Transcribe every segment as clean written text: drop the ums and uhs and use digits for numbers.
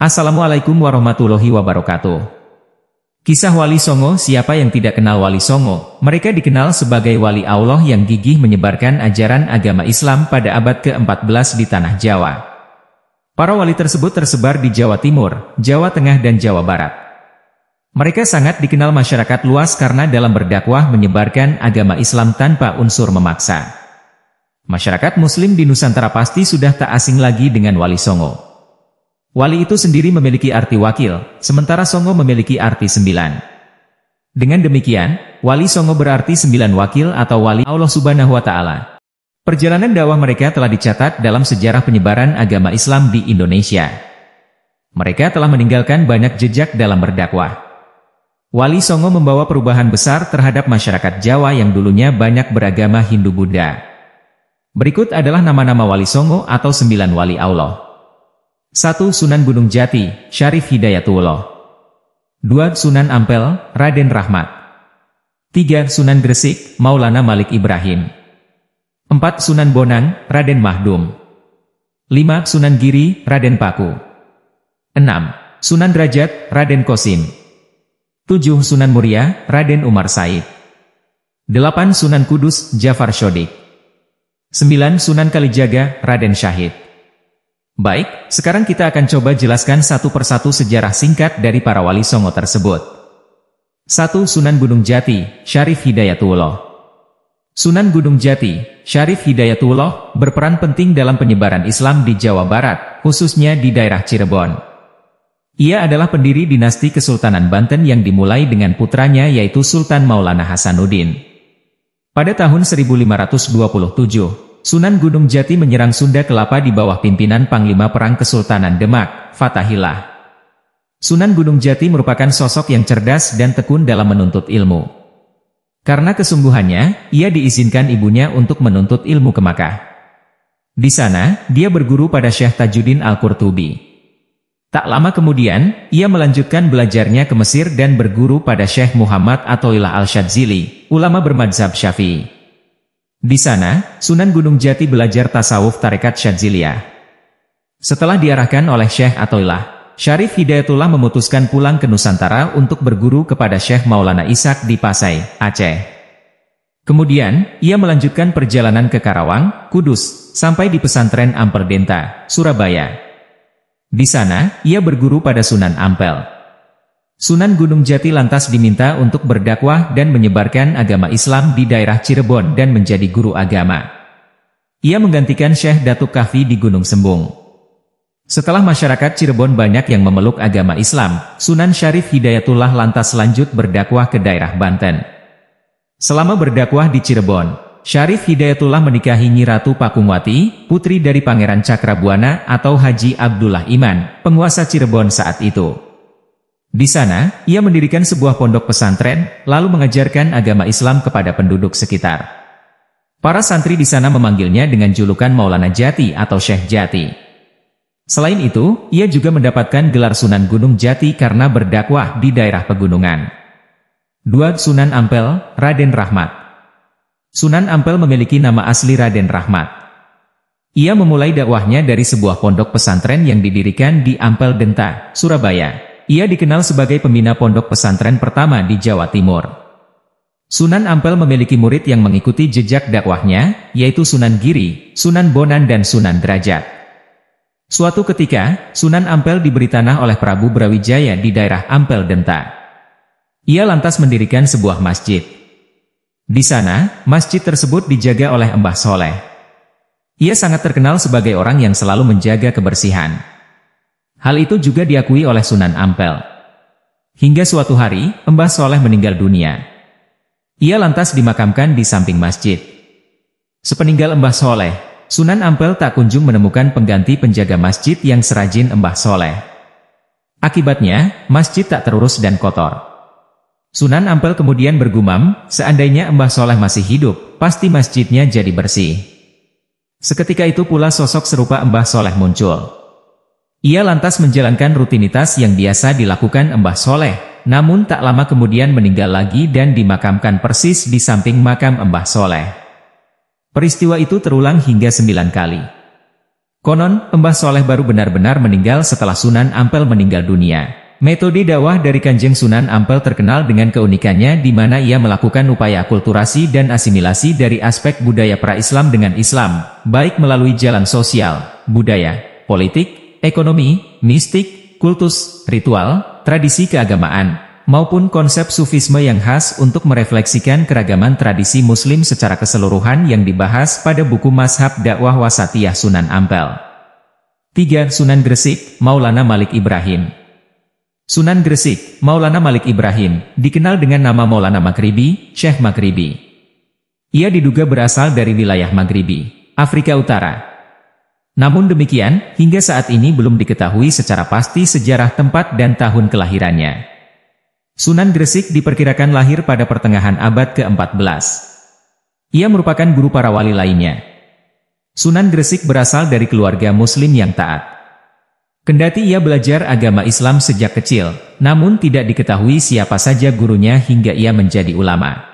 Assalamualaikum warahmatullahi wabarakatuh. Kisah Wali Songo. Siapa yang tidak kenal Wali Songo? Mereka dikenal sebagai wali Allah yang gigih menyebarkan ajaran agama Islam pada abad ke-14 di tanah Jawa. Para wali tersebut tersebar di Jawa Timur, Jawa Tengah dan Jawa Barat. Mereka sangat dikenal masyarakat luas karena dalam berdakwah menyebarkan agama Islam tanpa unsur memaksa. Masyarakat Muslim di Nusantara pasti sudah tak asing lagi dengan Wali Songo. Wali itu sendiri memiliki arti wakil, sementara Songo memiliki arti 9. Dengan demikian, Wali Songo berarti 9 wakil atau wali Allah Subhanahu wa Ta'ala. Perjalanan dakwah mereka telah dicatat dalam sejarah penyebaran agama Islam di Indonesia. Mereka telah meninggalkan banyak jejak dalam berdakwah. Wali Songo membawa perubahan besar terhadap masyarakat Jawa yang dulunya banyak beragama Hindu-Buddha. Berikut adalah nama-nama Wali Songo atau 9 wali Allah. 1. Sunan Gunung Jati, Syarif Hidayatullah. 2. Sunan Ampel, Raden Rahmat. 3. Sunan Gresik, Maulana Malik Ibrahim. 4. Sunan Bonang, Raden Mahdum. 5. Sunan Giri, Raden Paku. 6. Sunan Derajat, Raden Kosim. 7. Sunan Muria, Raden Umar Said. 8. Sunan Kudus, Jafar Shodik. 9. Sunan Kalijaga, Raden Syahid. Baik, sekarang kita akan coba jelaskan satu persatu sejarah singkat dari para wali Songo tersebut. 1. Sunan Gunung Jati, Syarif Hidayatullah. Sunan Gunung Jati, Syarif Hidayatullah, berperan penting dalam penyebaran Islam di Jawa Barat, khususnya di daerah Cirebon. Ia adalah pendiri dinasti Kesultanan Banten yang dimulai dengan putranya yaitu Sultan Maulana Hasanuddin. Pada tahun 1527, Sunan Gunung Jati menyerang Sunda Kelapa di bawah pimpinan Panglima Perang Kesultanan Demak, Fatahillah. Sunan Gunung Jati merupakan sosok yang cerdas dan tekun dalam menuntut ilmu. Karena kesungguhannya, ia diizinkan ibunya untuk menuntut ilmu ke Makkah. Di sana, dia berguru pada Syekh Tajuddin Al-Qurtubi. Tak lama kemudian, ia melanjutkan belajarnya ke Mesir dan berguru pada Syekh Muhammad Athoillah Al-Syadzili, ulama bermadzhab Syafi'i. Di sana, Sunan Gunung Jati belajar tasawuf tarekat Syadziliyah. Setelah diarahkan oleh Syekh Athoillah, Syarif Hidayatullah memutuskan pulang ke Nusantara untuk berguru kepada Syekh Maulana Ishaq di Pasai, Aceh. Kemudian, ia melanjutkan perjalanan ke Karawang, Kudus, sampai di pesantren Ampel Denta, Surabaya. Di sana, ia berguru pada Sunan Ampel. Sunan Gunung Jati lantas diminta untuk berdakwah dan menyebarkan agama Islam di daerah Cirebon dan menjadi guru agama. Ia menggantikan Syekh Datuk Kahfi di Gunung Sembung. Setelah masyarakat Cirebon banyak yang memeluk agama Islam, Sunan Syarif Hidayatullah lantas lanjut berdakwah ke daerah Banten. Selama berdakwah di Cirebon, Syarif Hidayatullah menikahi Nyi Ratu Pakungwati, putri dari Pangeran Cakrabuana atau Haji Abdullah Iman, penguasa Cirebon saat itu. Di sana, ia mendirikan sebuah pondok pesantren, lalu mengajarkan agama Islam kepada penduduk sekitar. Para santri di sana memanggilnya dengan julukan Maulana Jati atau Syekh Jati. Selain itu, ia juga mendapatkan gelar Sunan Gunung Jati karena berdakwah di daerah pegunungan. 2. Sunan Ampel, Raden Rahmat. Sunan Ampel memiliki nama asli Raden Rahmat. Ia memulai dakwahnya dari sebuah pondok pesantren yang didirikan di Ampel Denta, Surabaya. Ia dikenal sebagai pembina pondok pesantren pertama di Jawa Timur. Sunan Ampel memiliki murid yang mengikuti jejak dakwahnya, yaitu Sunan Giri, Sunan Bonang dan Sunan Derajat. Suatu ketika, Sunan Ampel diberi tanah oleh Prabu Brawijaya di daerah Ampel Denta. Ia lantas mendirikan sebuah masjid. Di sana, masjid tersebut dijaga oleh Mbah Soleh. Ia sangat terkenal sebagai orang yang selalu menjaga kebersihan. Hal itu juga diakui oleh Sunan Ampel. Hingga suatu hari, Mbah Soleh meninggal dunia. Ia lantas dimakamkan di samping masjid. Sepeninggal Mbah Soleh, Sunan Ampel tak kunjung menemukan pengganti penjaga masjid yang serajin Mbah Soleh. Akibatnya, masjid tak terurus dan kotor. Sunan Ampel kemudian bergumam, seandainya Mbah Soleh masih hidup, pasti masjidnya jadi bersih. Seketika itu pula sosok serupa Mbah Soleh muncul. Ia lantas menjalankan rutinitas yang biasa dilakukan Mbah Soleh, namun tak lama kemudian meninggal lagi dan dimakamkan persis di samping makam Mbah Soleh. Peristiwa itu terulang hingga 9 kali. Konon, Mbah Soleh baru benar-benar meninggal setelah Sunan Ampel meninggal dunia. Metode dakwah dari Kanjeng Sunan Ampel terkenal dengan keunikannya di mana ia melakukan upaya akulturasi dan asimilasi dari aspek budaya pra-Islam dengan Islam, baik melalui jalan sosial, budaya, politik, ekonomi, mistik, kultus, ritual, tradisi keagamaan, maupun konsep sufisme yang khas untuk merefleksikan keragaman tradisi Muslim secara keseluruhan yang dibahas pada buku Mazhab Dakwah Wasatiyah Sunan Ampel. 3. Sunan Gresik, Maulana Malik Ibrahim. Sunan Gresik, Maulana Malik Ibrahim, dikenal dengan nama Maulana Maghribi, Syekh Maghribi. Ia diduga berasal dari wilayah Maghribi, Afrika Utara. Namun demikian, hingga saat ini belum diketahui secara pasti sejarah tempat dan tahun kelahirannya. Sunan Gresik diperkirakan lahir pada pertengahan abad ke-14. Ia merupakan guru para wali lainnya. Sunan Gresik berasal dari keluarga Muslim yang taat. Kendati ia belajar agama Islam sejak kecil, namun tidak diketahui siapa saja gurunya hingga ia menjadi ulama.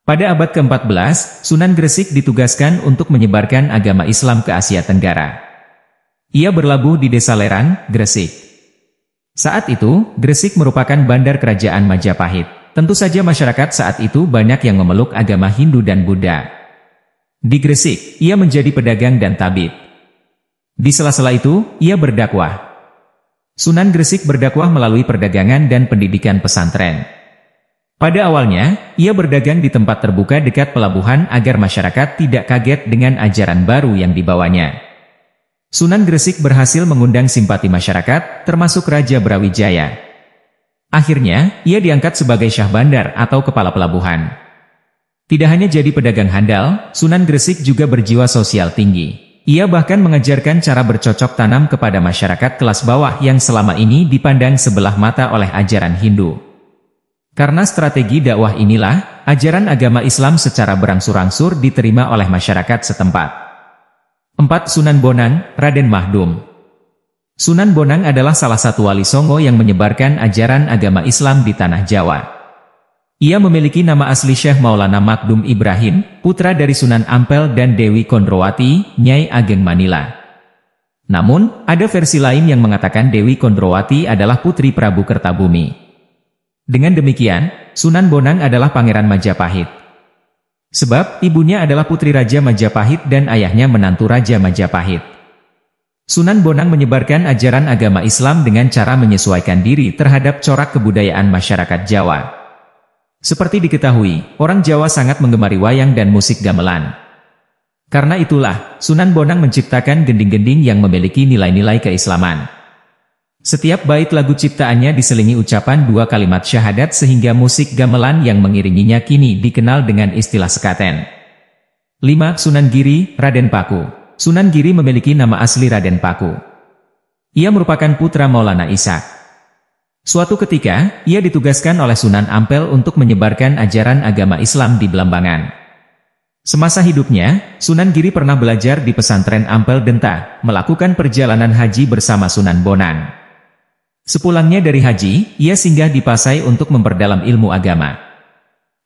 Pada abad ke-14, Sunan Gresik ditugaskan untuk menyebarkan agama Islam ke Asia Tenggara. Ia berlabuh di desa Lerang, Gresik. Saat itu, Gresik merupakan bandar kerajaan Majapahit. Tentu saja masyarakat saat itu banyak yang memeluk agama Hindu dan Buddha. Di Gresik, ia menjadi pedagang dan tabib. Di sela-sela itu, ia berdakwah. Sunan Gresik berdakwah melalui perdagangan dan pendidikan pesantren. Pada awalnya, ia berdagang di tempat terbuka dekat pelabuhan agar masyarakat tidak kaget dengan ajaran baru yang dibawanya. Sunan Gresik berhasil mengundang simpati masyarakat, termasuk Raja Brawijaya. Akhirnya, ia diangkat sebagai Syah Bandar atau Kepala Pelabuhan. Tidak hanya jadi pedagang handal, Sunan Gresik juga berjiwa sosial tinggi. Ia bahkan mengajarkan cara bercocok tanam kepada masyarakat kelas bawah yang selama ini dipandang sebelah mata oleh ajaran Hindu. Karena strategi dakwah inilah, ajaran agama Islam secara berangsur-angsur diterima oleh masyarakat setempat. 4. Sunan Bonang, Raden Mahdum. Sunan Bonang adalah salah satu wali Songo yang menyebarkan ajaran agama Islam di tanah Jawa. Ia memiliki nama asli Syekh Maulana Mahdum Ibrahim, putra dari Sunan Ampel dan Dewi Kondrowati, Nyai Ageng Manila. Namun, ada versi lain yang mengatakan Dewi Kondrowati adalah putri Prabu Kertabumi. Dengan demikian, Sunan Bonang adalah Pangeran Majapahit. Sebab, ibunya adalah putri Raja Majapahit dan ayahnya menantu Raja Majapahit. Sunan Bonang menyebarkan ajaran agama Islam dengan cara menyesuaikan diri terhadap corak kebudayaan masyarakat Jawa. Seperti diketahui, orang Jawa sangat menggemari wayang dan musik gamelan. Karena itulah, Sunan Bonang menciptakan gending-gending yang memiliki nilai-nilai keislaman. Setiap bait lagu ciptaannya diselingi ucapan 2 kalimat syahadat sehingga musik gamelan yang mengiringinya kini dikenal dengan istilah sekaten. 5. Sunan Giri, Raden Paku. Sunan Giri memiliki nama asli Raden Paku. Ia merupakan putra Maulana Ishak. Suatu ketika, ia ditugaskan oleh Sunan Ampel untuk menyebarkan ajaran agama Islam di Belambangan. Semasa hidupnya, Sunan Giri pernah belajar di pesantren Ampel Denta, melakukan perjalanan haji bersama Sunan Bonang. Sepulangnya dari haji, ia singgah di Pasai untuk memperdalam ilmu agama.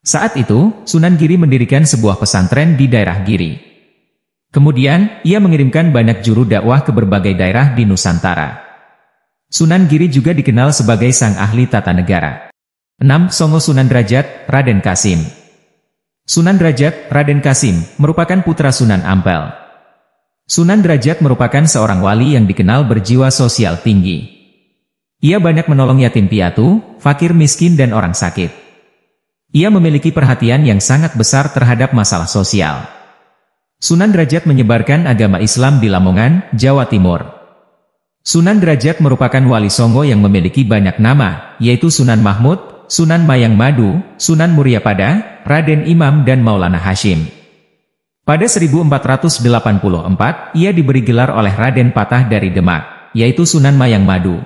Saat itu, Sunan Giri mendirikan sebuah pesantren di daerah Giri. Kemudian, ia mengirimkan banyak juru dakwah ke berbagai daerah di Nusantara. Sunan Giri juga dikenal sebagai sang ahli tata negara. 6. Songo Sunan Derajat, Raden Kasim. Sunan Derajat, Raden Kasim, merupakan putra Sunan Ampel. Sunan Derajat merupakan seorang wali yang dikenal berjiwa sosial tinggi. Ia banyak menolong yatim piatu, fakir miskin dan orang sakit. Ia memiliki perhatian yang sangat besar terhadap masalah sosial. Sunan Derajat menyebarkan agama Islam di Lamongan, Jawa Timur. Sunan Derajat merupakan wali Songo yang memiliki banyak nama, yaitu Sunan Mahmud, Sunan Mayang Madu, Sunan Muryapada, Raden Imam dan Maulana Hashim. Pada 1484, ia diberi gelar oleh Raden Patah dari Demak, yaitu Sunan Mayang Madu.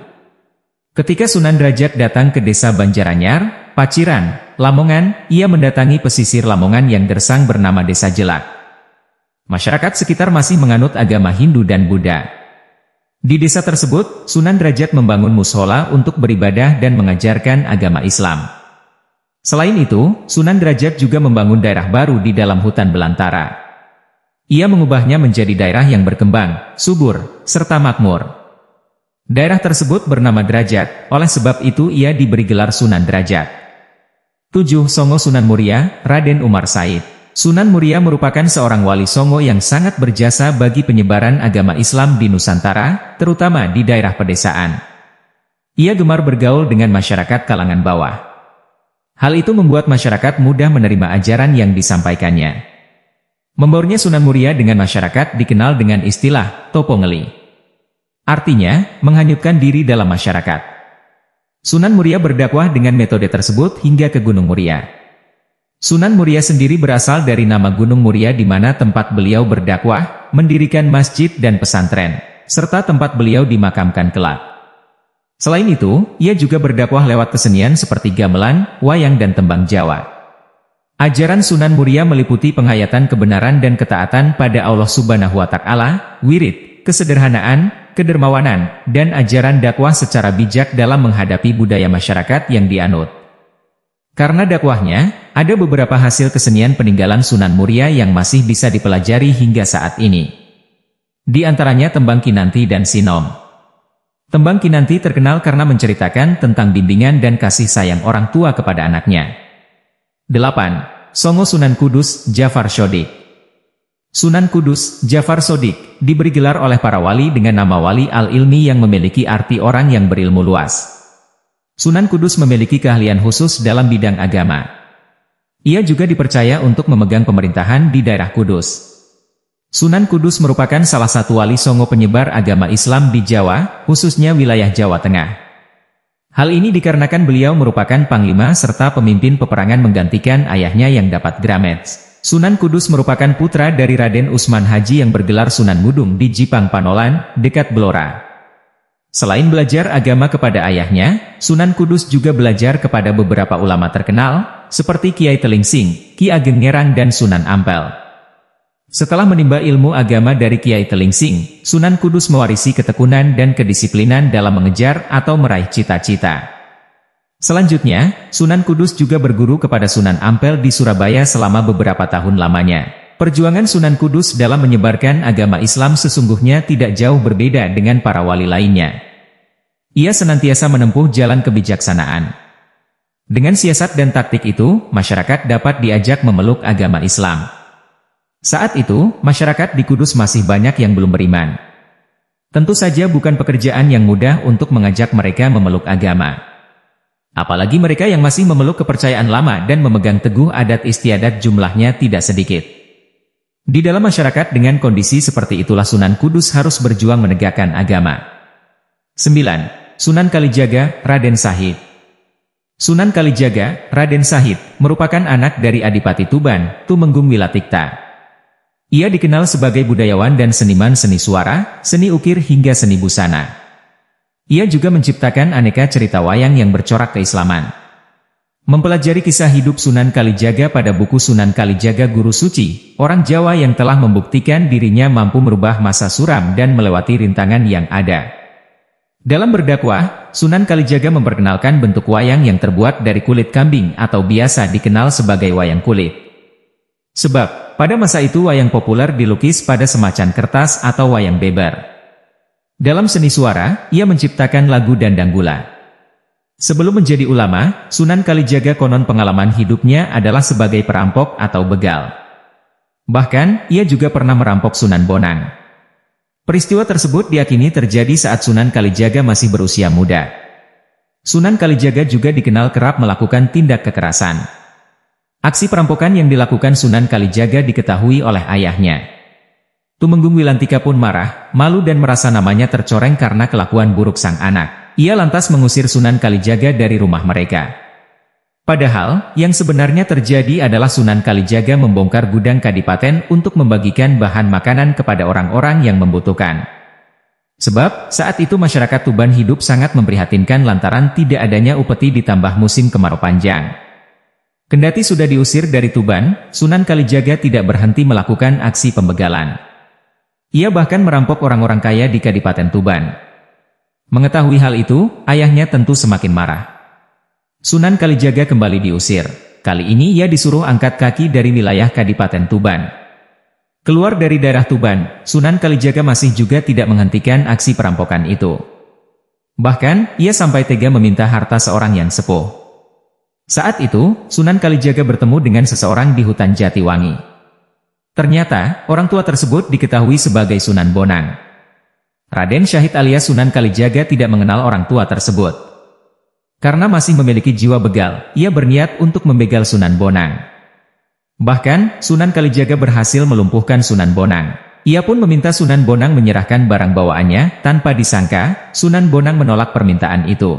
Ketika Sunan Derajat datang ke desa Banjaranyar, Paciran, Lamongan, ia mendatangi pesisir Lamongan yang gersang bernama Desa Jelak. Masyarakat sekitar masih menganut agama Hindu dan Buddha. Di desa tersebut, Sunan Derajat membangun mushola untuk beribadah dan mengajarkan agama Islam. Selain itu, Sunan Derajat juga membangun daerah baru di dalam hutan belantara. Ia mengubahnya menjadi daerah yang berkembang, subur, serta makmur. Daerah tersebut bernama Derajat, oleh sebab itu ia diberi gelar Sunan Derajat. 7. Songo Sunan Muria, Raden Umar Said. Sunan Muria merupakan seorang wali Songo yang sangat berjasa bagi penyebaran agama Islam di Nusantara, terutama di daerah pedesaan. Ia gemar bergaul dengan masyarakat kalangan bawah. Hal itu membuat masyarakat mudah menerima ajaran yang disampaikannya. Membaurnya Sunan Muria dengan masyarakat dikenal dengan istilah topo ngeli. Artinya, menghanyutkan diri dalam masyarakat. Sunan Muria berdakwah dengan metode tersebut hingga ke Gunung Muria. Sunan Muria sendiri berasal dari nama Gunung Muria di mana tempat beliau berdakwah, mendirikan masjid dan pesantren, serta tempat beliau dimakamkan kelak. Selain itu, ia juga berdakwah lewat kesenian seperti gamelan, wayang dan tembang Jawa. Ajaran Sunan Muria meliputi penghayatan kebenaran dan ketaatan pada Allah Subhanahu wa Ta'ala, wirid, kesederhanaan, kedermawanan, dan ajaran dakwah secara bijak dalam menghadapi budaya masyarakat yang dianut. Karena dakwahnya, ada beberapa hasil kesenian peninggalan Sunan Muria yang masih bisa dipelajari hingga saat ini. Di antaranya tembang Kinanti dan Sinom. Tembang Kinanti terkenal karena menceritakan tentang bimbingan dan kasih sayang orang tua kepada anaknya. 8. Songo Sunan Kudus, Jafar Shodiq. Sunan Kudus, Jafar Shodiq, diberi gelar oleh para wali dengan nama wali al-ilmi yang memiliki arti orang yang berilmu luas. Sunan Kudus memiliki keahlian khusus dalam bidang agama. Ia juga dipercaya untuk memegang pemerintahan di daerah Kudus. Sunan Kudus merupakan salah satu wali Songo penyebar agama Islam di Jawa, khususnya wilayah Jawa Tengah. Hal ini dikarenakan beliau merupakan panglima serta pemimpin peperangan menggantikan ayahnya yang dapat Gramets. Sunan Kudus merupakan putra dari Raden Usman Haji yang bergelar Sunan Mudung di Jipang Panolan, dekat Blora. Selain belajar agama kepada ayahnya, Sunan Kudus juga belajar kepada beberapa ulama terkenal, seperti Kiai Telingsing, Ki Ageng Ngerang dan Sunan Ampel. Setelah menimba ilmu agama dari Kiai Telingsing, Sunan Kudus mewarisi ketekunan dan kedisiplinan dalam mengejar atau meraih cita-cita. Selanjutnya, Sunan Kudus juga berguru kepada Sunan Ampel di Surabaya selama beberapa tahun lamanya. Perjuangan Sunan Kudus dalam menyebarkan agama Islam sesungguhnya tidak jauh berbeda dengan para wali lainnya. Ia senantiasa menempuh jalan kebijaksanaan. Dengan siasat dan taktik itu, masyarakat dapat diajak memeluk agama Islam. Saat itu, masyarakat di Kudus masih banyak yang belum beriman. Tentu saja bukan pekerjaan yang mudah untuk mengajak mereka memeluk agama. Apalagi mereka yang masih memeluk kepercayaan lama dan memegang teguh adat istiadat jumlahnya tidak sedikit. Di dalam masyarakat dengan kondisi seperti itulah Sunan Kudus harus berjuang menegakkan agama. 9. Sunan Kalijaga, Raden Sahid. Sunan Kalijaga, Raden Sahid, merupakan anak dari Adipati Tuban, Tumenggung Wilatikta. Ia dikenal sebagai budayawan dan seniman seni suara, seni ukir hingga seni busana. Ia juga menciptakan aneka cerita wayang yang bercorak keislaman. Mempelajari kisah hidup Sunan Kalijaga pada buku Sunan Kalijaga Guru Suci, orang Jawa yang telah membuktikan dirinya mampu merubah masa suram dan melewati rintangan yang ada. Dalam berdakwah, Sunan Kalijaga memperkenalkan bentuk wayang yang terbuat dari kulit kambing atau biasa dikenal sebagai wayang kulit. Sebab, pada masa itu wayang populer dilukis pada semacam kertas atau wayang beber. Dalam seni suara, ia menciptakan lagu dan danggula. Sebelum menjadi ulama, Sunan Kalijaga konon pengalaman hidupnya adalah sebagai perampok atau begal. Bahkan, ia juga pernah merampok Sunan Bonang. Peristiwa tersebut diyakini terjadi saat Sunan Kalijaga masih berusia muda. Sunan Kalijaga juga dikenal kerap melakukan tindak kekerasan. Aksi perampokan yang dilakukan Sunan Kalijaga diketahui oleh ayahnya. Tumenggung Wilantika pun marah, malu dan merasa namanya tercoreng karena kelakuan buruk sang anak. Ia lantas mengusir Sunan Kalijaga dari rumah mereka. Padahal, yang sebenarnya terjadi adalah Sunan Kalijaga membongkar gudang kadipaten untuk membagikan bahan makanan kepada orang-orang yang membutuhkan. Sebab, saat itu masyarakat Tuban hidup sangat memprihatinkan lantaran tidak adanya upeti ditambah musim kemarau panjang. Kendati sudah diusir dari Tuban, Sunan Kalijaga tidak berhenti melakukan aksi pembegalan. Ia bahkan merampok orang-orang kaya di Kadipaten Tuban. Mengetahui hal itu, ayahnya tentu semakin marah. Sunan Kalijaga kembali diusir. Kali ini ia disuruh angkat kaki dari wilayah Kadipaten Tuban. Keluar dari daerah Tuban, Sunan Kalijaga masih juga tidak menghentikan aksi perampokan itu. Bahkan, ia sampai tega meminta harta seorang yang sepuh. Saat itu, Sunan Kalijaga bertemu dengan seseorang di hutan Jatiwangi. Ternyata, orang tua tersebut diketahui sebagai Sunan Bonang. Raden Syahid alias Sunan Kalijaga tidak mengenal orang tua tersebut. Karena masih memiliki jiwa begal, ia berniat untuk membegal Sunan Bonang. Bahkan, Sunan Kalijaga berhasil melumpuhkan Sunan Bonang. Ia pun meminta Sunan Bonang menyerahkan barang bawaannya, tanpa disangka, Sunan Bonang menolak permintaan itu.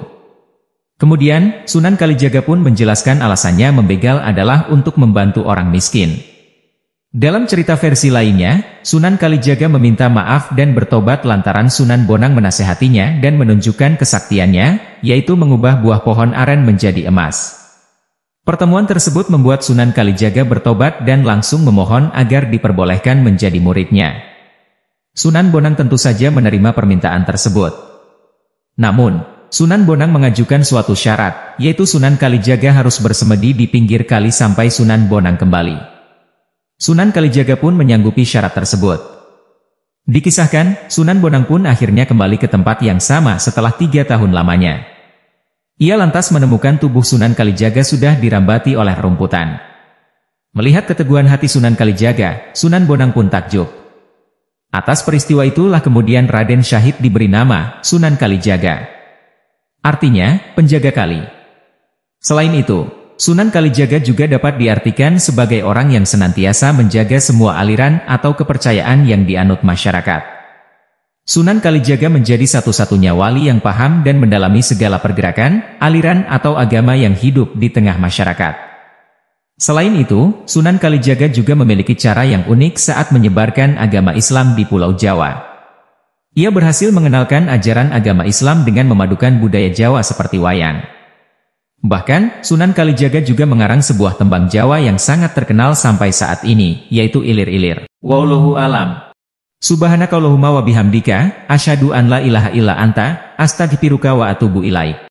Kemudian, Sunan Kalijaga pun menjelaskan alasannya membegal adalah untuk membantu orang miskin. Dalam cerita versi lainnya, Sunan Kalijaga meminta maaf dan bertobat lantaran Sunan Bonang menasehatinya dan menunjukkan kesaktiannya, yaitu mengubah buah pohon aren menjadi emas. Pertemuan tersebut membuat Sunan Kalijaga bertobat dan langsung memohon agar diperbolehkan menjadi muridnya. Sunan Bonang tentu saja menerima permintaan tersebut. Namun, Sunan Bonang mengajukan suatu syarat, yaitu Sunan Kalijaga harus bersemedi di pinggir kali sampai Sunan Bonang kembali. Sunan Kalijaga pun menyanggupi syarat tersebut. Dikisahkan, Sunan Bonang pun akhirnya kembali ke tempat yang sama setelah 3 tahun lamanya. Ia lantas menemukan tubuh Sunan Kalijaga sudah dirambati oleh rumputan. Melihat keteguhan hati Sunan Kalijaga, Sunan Bonang pun takjub. Atas peristiwa itulah kemudian Raden Syahid diberi nama Sunan Kalijaga. Artinya, penjaga kali. Selain itu, Sunan Kalijaga juga dapat diartikan sebagai orang yang senantiasa menjaga semua aliran atau kepercayaan yang dianut masyarakat. Sunan Kalijaga menjadi satu-satunya wali yang paham dan mendalami segala pergerakan, aliran atau agama yang hidup di tengah masyarakat. Selain itu, Sunan Kalijaga juga memiliki cara yang unik saat menyebarkan agama Islam di Pulau Jawa. Ia berhasil mengenalkan ajaran agama Islam dengan memadukan budaya Jawa seperti wayang. Bahkan, Sunan Kalijaga juga mengarang sebuah tembang Jawa yang sangat terkenal sampai saat ini, yaitu Ilir-Ilir. Wallahu alam. Subhanakallahumma wa bihamdika, asyhadu an la ilaha illa anta, astaghfiruka wa atubu ilaik.